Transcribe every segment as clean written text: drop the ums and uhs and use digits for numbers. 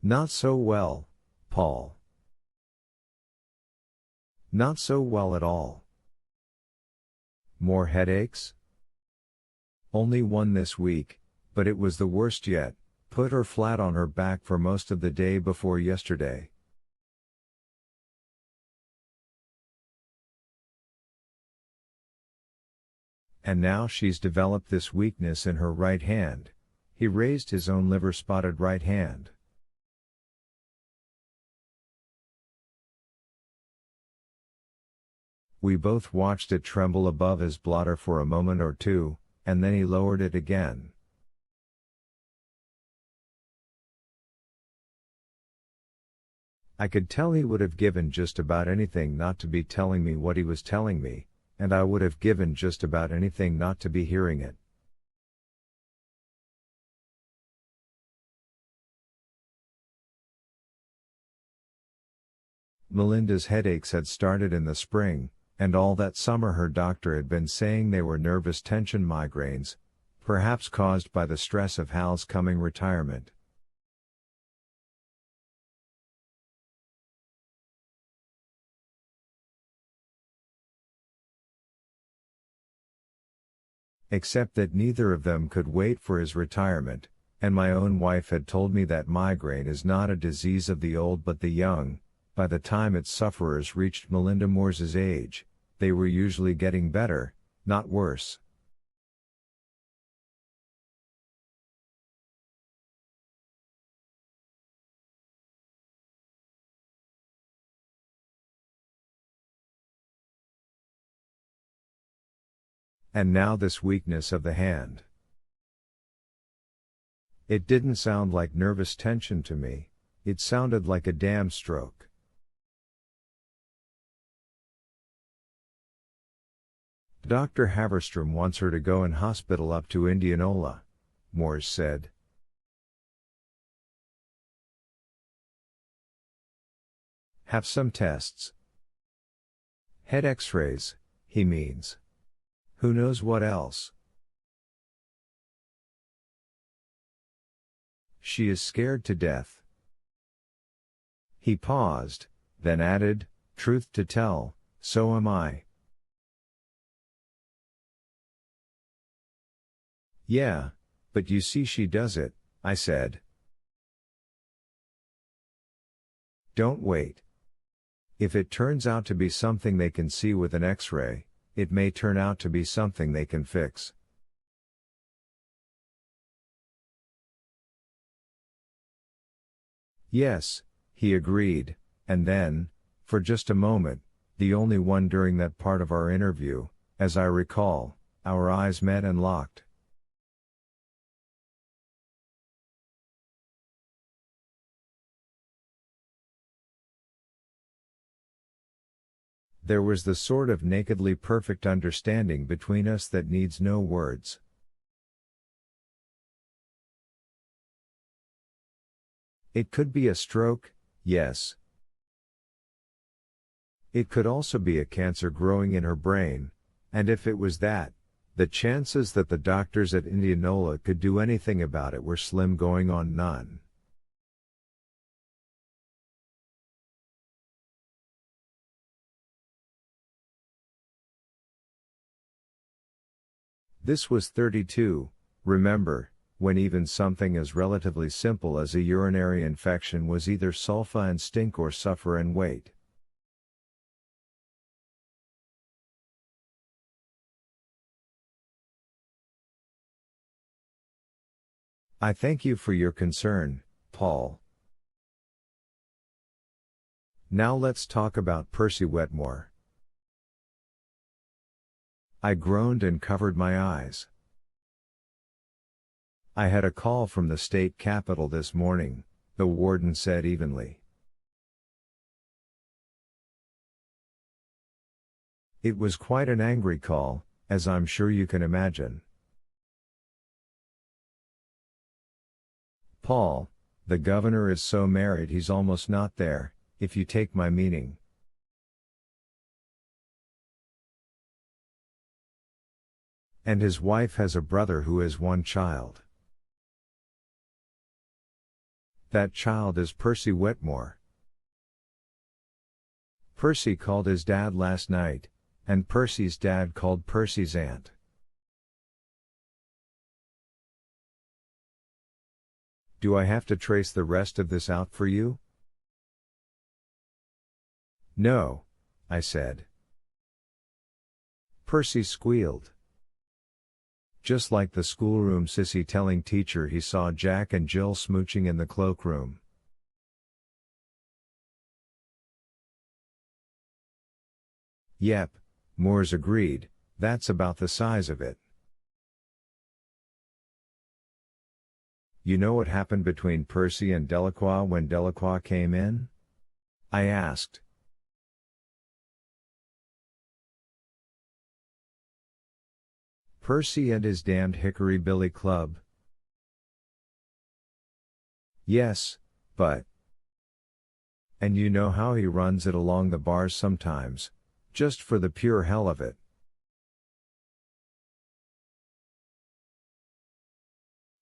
Not so well, Paul. Not so well at all. More headaches? Only one this week, but it was the worst yet. Put her flat on her back for most of the day before yesterday. And now she's developed this weakness in her right hand. He raised his own liver-spotted right hand. We both watched it tremble above his blotter for a moment or two, and then he lowered it again. I could tell he would have given just about anything not to be telling me what he was telling me, and I would have given just about anything not to be hearing it. Melinda's headaches had started in the spring, and all that summer her doctor had been saying they were nervous tension migraines, perhaps caused by the stress of Hal's coming retirement. Except that neither of them could wait for his retirement, and my own wife had told me that migraine is not a disease of the old but the young. By the time its sufferers reached Melinda Moore's age, they were usually getting better, not worse. And now this weakness of the hand. It didn't sound like nervous tension to me, it sounded like a damn stroke. Dr. Haverstrom wants her to go in hospital up to Indianola, Moores said. Have some tests. Head x-rays, he means. Who knows what else? She is scared to death. He paused, then added, truth to tell, so am I. Yeah, but you see she does it, I said. Don't wait. If it turns out to be something they can see with an X-ray, it may turn out to be something they can fix. Yes, he agreed, and then, for just a moment, the only one during that part of our interview, as I recall, our eyes met and locked. There was the sort of nakedly perfect understanding between us that needs no words. It could be a stroke, yes. It could also be a cancer growing in her brain, and if it was that, the chances that the doctors at Indianola could do anything about it were slim going on none. This was 32, remember, when even something as relatively simple as a urinary infection was either sulfa and stink or suffer and wait. I thank you for your concern, Paul. Now let's talk about Percy Wetmore. I groaned and covered my eyes. I had a call from the state capitol this morning, the warden said evenly. It was quite an angry call, as I'm sure you can imagine. Paul, the governor is so married he's almost not there, if you take my meaning. And his wife has a brother who has one child. That child is Percy Wetmore. Percy called his dad last night, and Percy's dad called Percy's aunt. Do I have to trace the rest of this out for you? No, I said. Percy squealed. Just like the schoolroom sissy telling teacher he saw Jack and Jill smooching in the cloakroom. Yep, Moores agreed, that's about the size of it. You know what happened between Percy and Delacroix when Delacroix came in? I asked. Percy and his damned Hickory Billy Club. Yes, but. And you know how he runs it along the bars sometimes, just for the pure hell of it.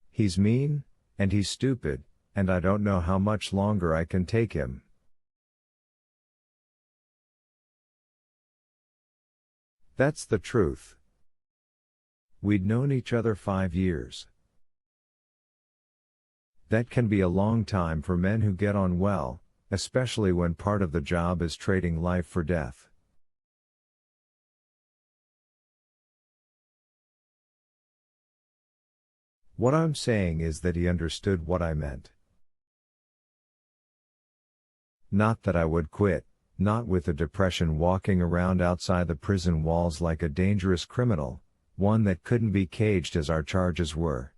He's mean, and he's stupid, and I don't know how much longer I can take him. That's the truth. We'd known each other 5 years. That can be a long time for men who get on well, especially when part of the job is trading life for death. What I'm saying is that he understood what I meant. Not that I would quit, not with the depression walking around outside the prison walls like a dangerous criminal, one that couldn't be caged as our charges were.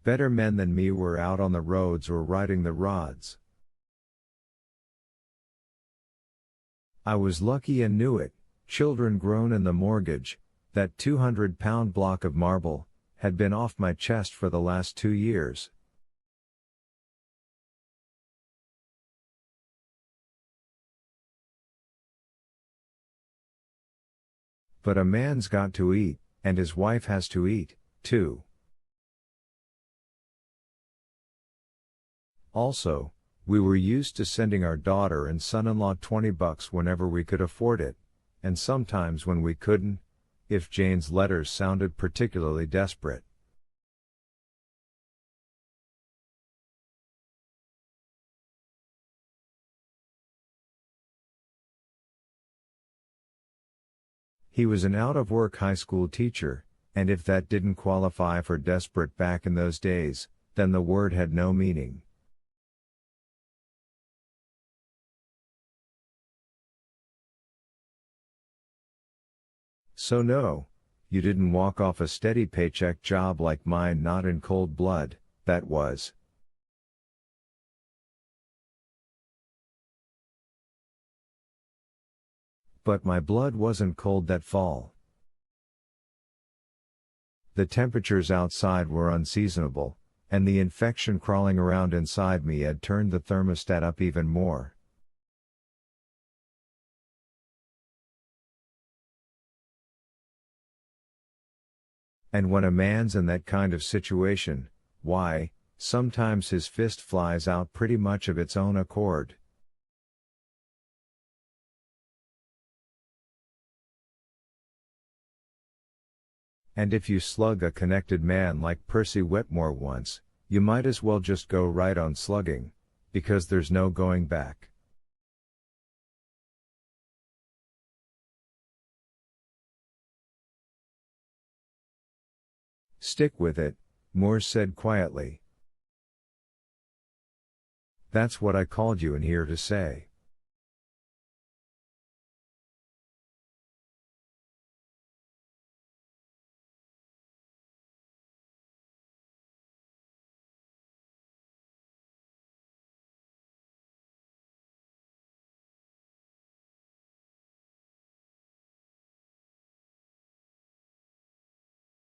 Better men than me were out on the roads or riding the rods. I was lucky and knew it. Children grown in the mortgage, that 200-pound block of marble, had been off my chest for the last 2 years. But a man's got to eat, and his wife has to eat, too. Also, we were used to sending our daughter and son-in-law $20 whenever we could afford it, and sometimes when we couldn't, if Jane's letters sounded particularly desperate. He was an out-of-work high school teacher, and if that didn't qualify for desperate back in those days, then the word had no meaning. So no, you didn't walk off a steady paycheck job like mine, not in cold blood, that was. But my blood wasn't cold that fall. The temperatures outside were unseasonable, and the infection crawling around inside me had turned the thermostat up even more. And when a man's in that kind of situation, why, sometimes his fist flies out pretty much of its own accord. And if you slug a connected man like Percy Wetmore once, you might as well just go right on slugging, because there's no going back. Stick with it, Moores said quietly. That's what I called you in here to say.